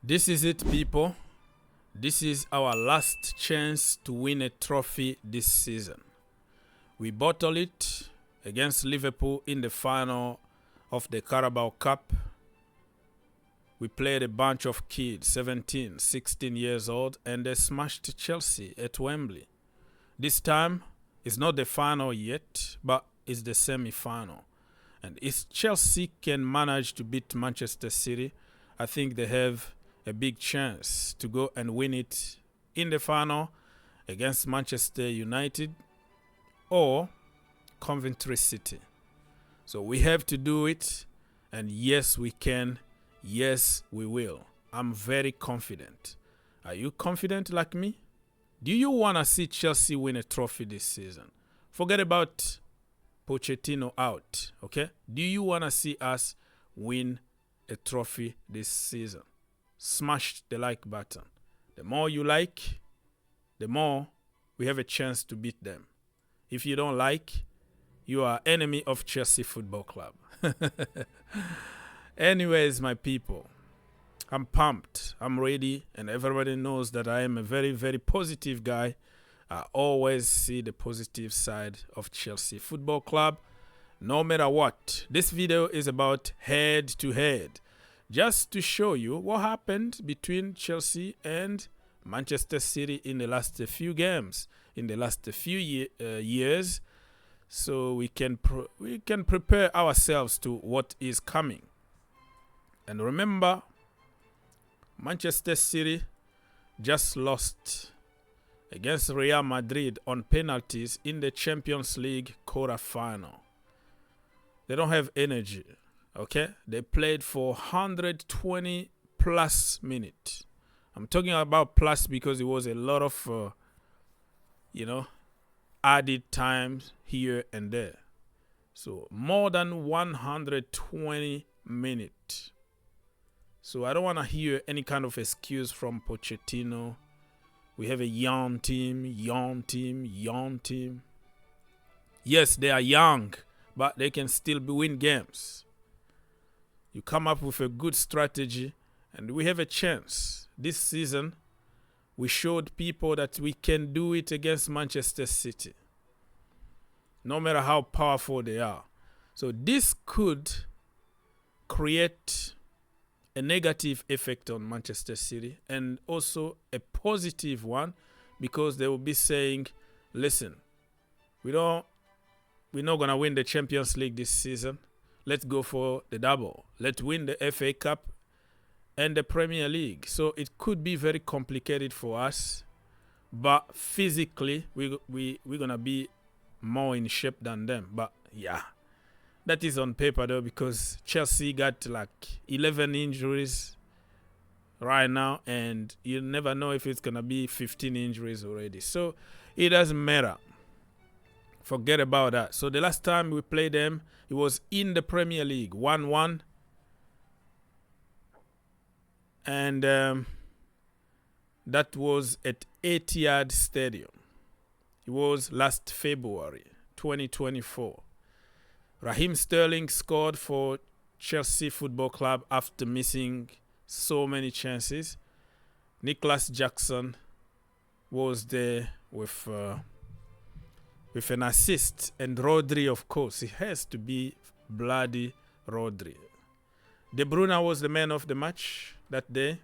This is it, people. This is our last chance to win a trophy this season. We bottled it against Liverpool in the final of the Carabao Cup. We played a bunch of kids, 17, 16 years old, and they smashed Chelsea at Wembley. This time, it's not the final yet, but it's the semi-final. And if Chelsea can manage to beat Manchester City, I think they have a big chance to go and win it in the final against Manchester United or Coventry City. So we have to do it, and yes, we can. Yes, we will. I'm very confident. Are you confident like me? Do you want to see Chelsea win a trophy this season? Forget about Pochettino out, okay? Do you want to see us win a trophy this season? Smash the like button. The more you like, the more we have a chance to beat them. If you don't like, you are enemy of Chelsea Football Club. Anyways, my people, I'm pumped. I'm ready, and everybody knows that I am a very, very positive guy. I always see the positive side of Chelsea Football Club, no matter what. This video is about head-to-head, just to show you what happened between Chelsea and Manchester City in the last few games, in the last few years, so we can prepare ourselves to what is coming. And remember, Manchester City just lost against Real Madrid on penalties in the Champions League quarter-final. They don't have energy, okay? They played for 120 plus minutes. I'm talking about plus because it was a lot of, added times here and there. So more than 120 minutes. So I don't want to hear any kind of excuse from Pochettino. We have a young team. Yes, they are young, but they can still win games. You come up with a good strategy, and we have a chance. This season, we showed people that we can do it against Manchester City, no matter how powerful they are. So this could create a negative effect on Manchester City, and also a positive one, because they will be saying, listen, we're not going to win the Champions League this season. Let's go for the double. Let's win the FA Cup and the Premier League. So it could be very complicated for us, but physically we're going to be more in shape than them. But yeah, that is on paper though, because Chelsea got like 11 injuries right now, and you never know if it's going to be 15 injuries already. So it doesn't matter. Forget about that. So the last time we played them, it was in the Premier League, 1-1. And that was at Etihad Stadium. It was last February 2024. Raheem Sterling scored for Chelsea Football Club after missing so many chances. Nicholas Jackson was there with an assist. And Rodri, of course, it has to be bloody Rodri. De Bruyne was the man of the match that day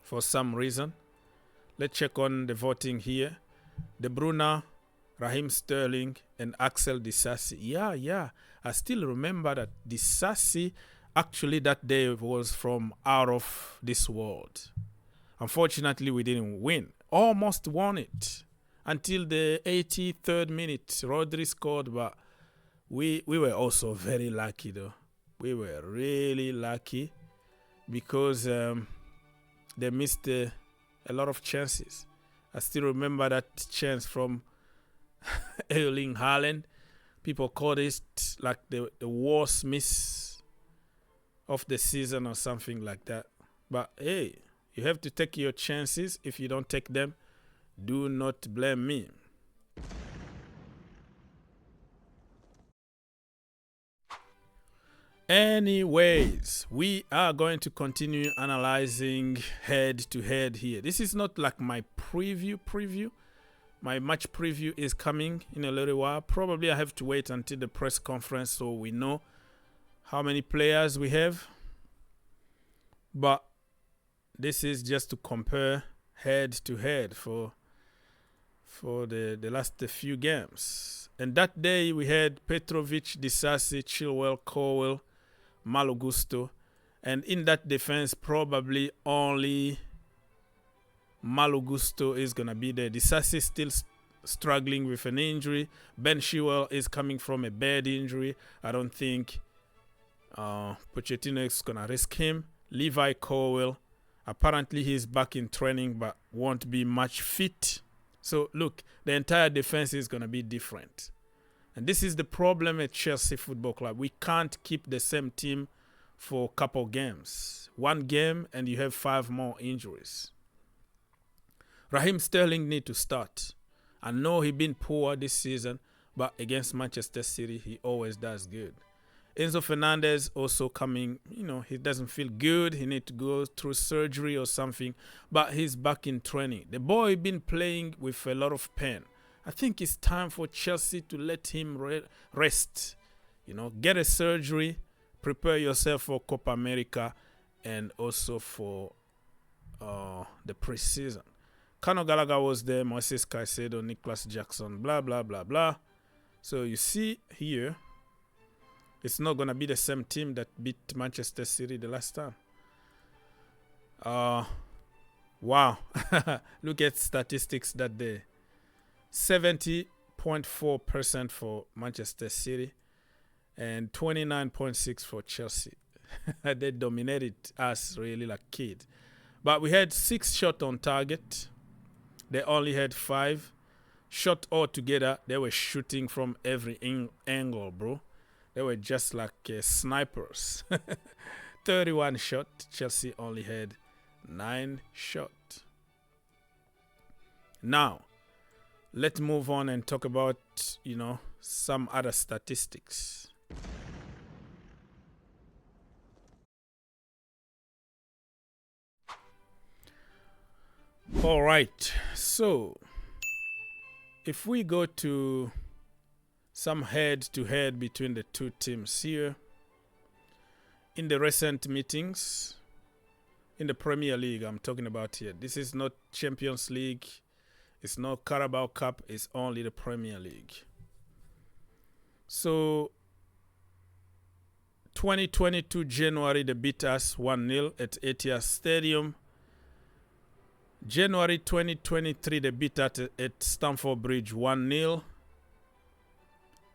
for some reason. Let's check on the voting here. De Bruyne, Raheem Sterling, and Axel Disasi. Yeah. I still remember that Disasi actually that day was from out of this world. Unfortunately, we didn't win. Almost won it until the 83rd minute. Rodri scored, but we were also very lucky though. We were really lucky because they missed a lot of chances. I still remember that chance from Erling Haaland. People call it like the worst miss of the season or something like that. But hey, you have to take your chances. If you don't take them, do not blame me. Anyways, we are going to continue analyzing head-to-head here. This is not like my preview. My match preview is coming in a little while. Probably I have to wait until the press conference so we know how many players we have. But this is just to compare head-to-head for the last few games. And that day we had Petrovic, Disasi, Chilwell, Cowell, Malo Gusto, and in that defense probably only Malo Gusto is going to be there. Disasi still struggling with an injury. Ben Chilwell is coming from a bad injury. I don't think Pochettino is going to risk him. Levi Cowell, apparently he's back in training but won't be much fit. So look, the entire defense is going to be different. And this is the problem at Chelsea Football Club. We can't keep the same team for a couple games. One game and you have 5 more injuries. Raheem Sterling need to start. I know he's been poor this season, but against Manchester City, he always does good. Enzo Fernandez also coming, he doesn't feel good. He need to go through surgery or something, but he's back in training. The boy been playing with a lot of pain. I think it's time for Chelsea to let him rest. Get a surgery, prepare yourself for Copa America, and also for the preseason. Conor Gallagher was there, Moises Caicedo, Nicholas Jackson, blah, blah, blah, blah. So you see here, it's not going to be the same team that beat Manchester City the last time. Wow. Look at statistics that day. 70.4% for Manchester City and 29.6% for Chelsea. They dominated us really like kids. But we had 6 shots on target. They only had 5. Shot altogether, they were shooting from every angle, bro. They were just like snipers. 31 shots. Chelsea only had 9 shots. Now, let's move on and talk about, some other statistics. All right. So, if we go to some head-to-head between the two teams here, in the recent meetings, in the Premier League I'm talking about here. This is not Champions League. It's not Carabao Cup. It's only the Premier League. So, 2022 January, they beat us 1-0 at Etihad Stadium. January 2023, they beat us at Stamford Bridge 1-0.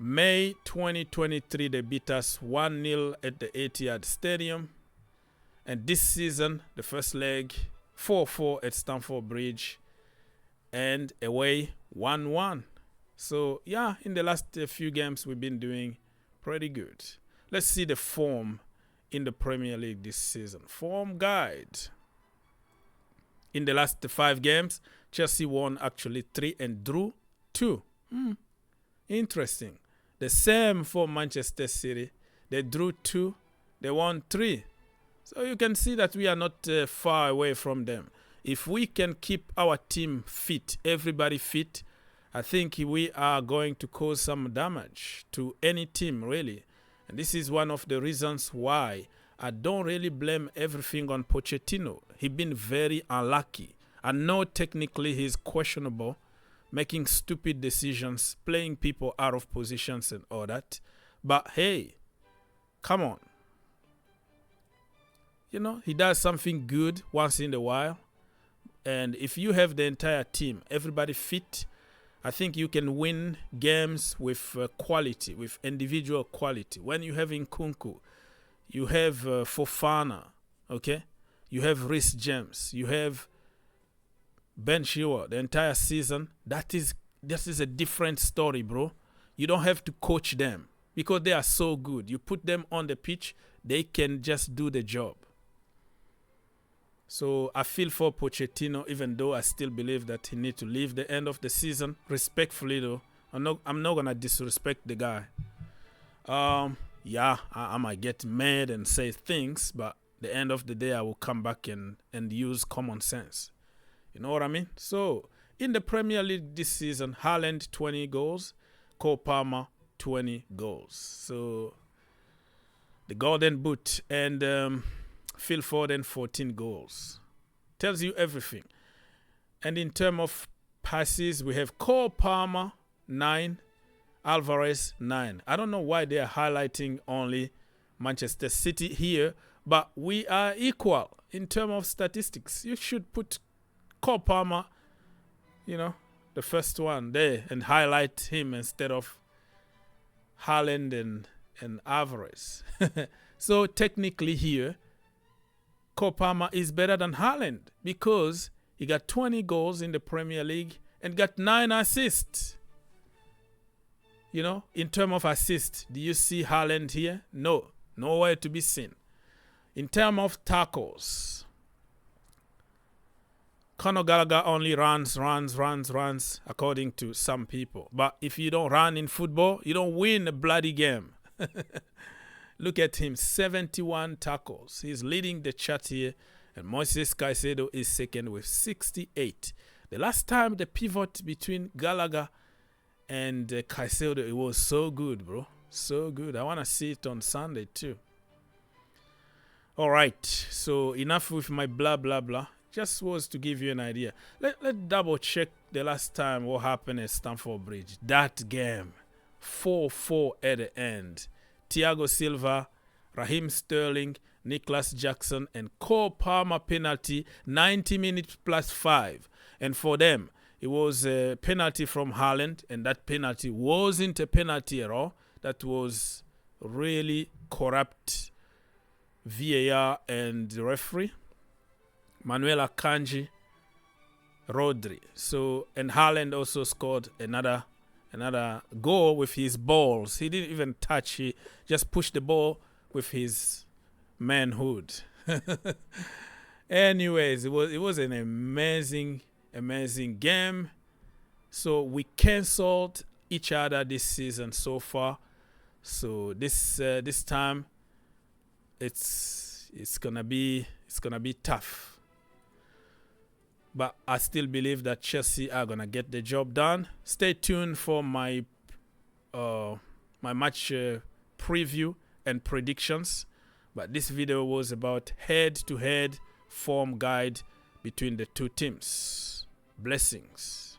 May 2023, they beat us 1-0 at the Etihad Stadium. And this season, the first leg, 4-4 at Stamford Bridge. And away 1-1. So, yeah, in the last few games, we've been doing pretty good. Let's see the form in the Premier League this season. Form guide. In the last 5 games, Chelsea won actually 3 and drew 2. Interesting. The same for Manchester City. They drew 2. They won 3. So you can see that we are not far away from them. If we can keep our team fit, everybody fit, I think we are going to cause some damage to any team, really. And this is one of the reasons why I don't really blame everything on Pochettino. He's been very unlucky. I know technically he's questionable, making stupid decisions, playing people out of positions and all that. But hey, come on. He does something good once in a while. And if you have the entire team, everybody fit, I think you can win games with quality, with individual quality. When you have Nkunku, you have Fofana, okay? You have Reece James. You have Ben Chilwell. The entire season, that is a different story, bro. You don't have to coach them because they are so good. You put them on the pitch, they can just do the job. So I feel for Pochettino, even though I still believe that he needs to leave the end of the season. Respectfully, though, I'm not gonna disrespect the guy. yeah, I might get mad and say things, but the end of the day, I will come back and use common sense. You know what I mean? So, in the Premier League this season, Haaland 20 goals, Cole Palmer 20 goals. So, the Golden Boot and Phil Foden 14 goals. Tells you everything. And in terms of passes, we have Cole Palmer 9, Alvarez 9. I don't know why they are highlighting only Manchester City here, but we are equal in terms of statistics. You should put Cole Palmer, the first one there and highlight him instead of Haaland and Alvarez. So technically here, Cole Palmer is better than Haaland because he got 20 goals in the Premier League and got 9 assists. In terms of assists, do you see Haaland here? No, nowhere to be seen. In terms of tackles, Conor Gallagher only runs, according to some people. But if you don't run in football, you don't win a bloody game. Look at him, 71 tackles. He's leading the chart here. And Moises Caicedo is second with 68. The last time the pivot between Gallagher and Caicedo, it was so good, bro. So good. I want to see it on Sunday too. All right. So enough with my blah, blah, blah. Just was to give you an idea. Let's double check the last time what happened at Stamford Bridge. That game. 4-4 at the end. Thiago Silva, Raheem Sterling, Nicholas Jackson, and Cole Palmer penalty, 90 minutes plus 5. And for them, it was a penalty from Haaland, and that penalty wasn't a penalty at all. That was really corrupt VAR and the referee, Manuel Akanji, Rodri. So, and Haaland also scored another goal with his balls. He didn't even touch. He just pushed the ball with his manhood. Anyways, it was an amazing game. So we canceled each other this season so far. So this time it's gonna be tough. But I still believe that Chelsea are gonna get the job done. Stay tuned for my match preview and predictions. But this video was about head-to-head form guide between the two teams. Blessings.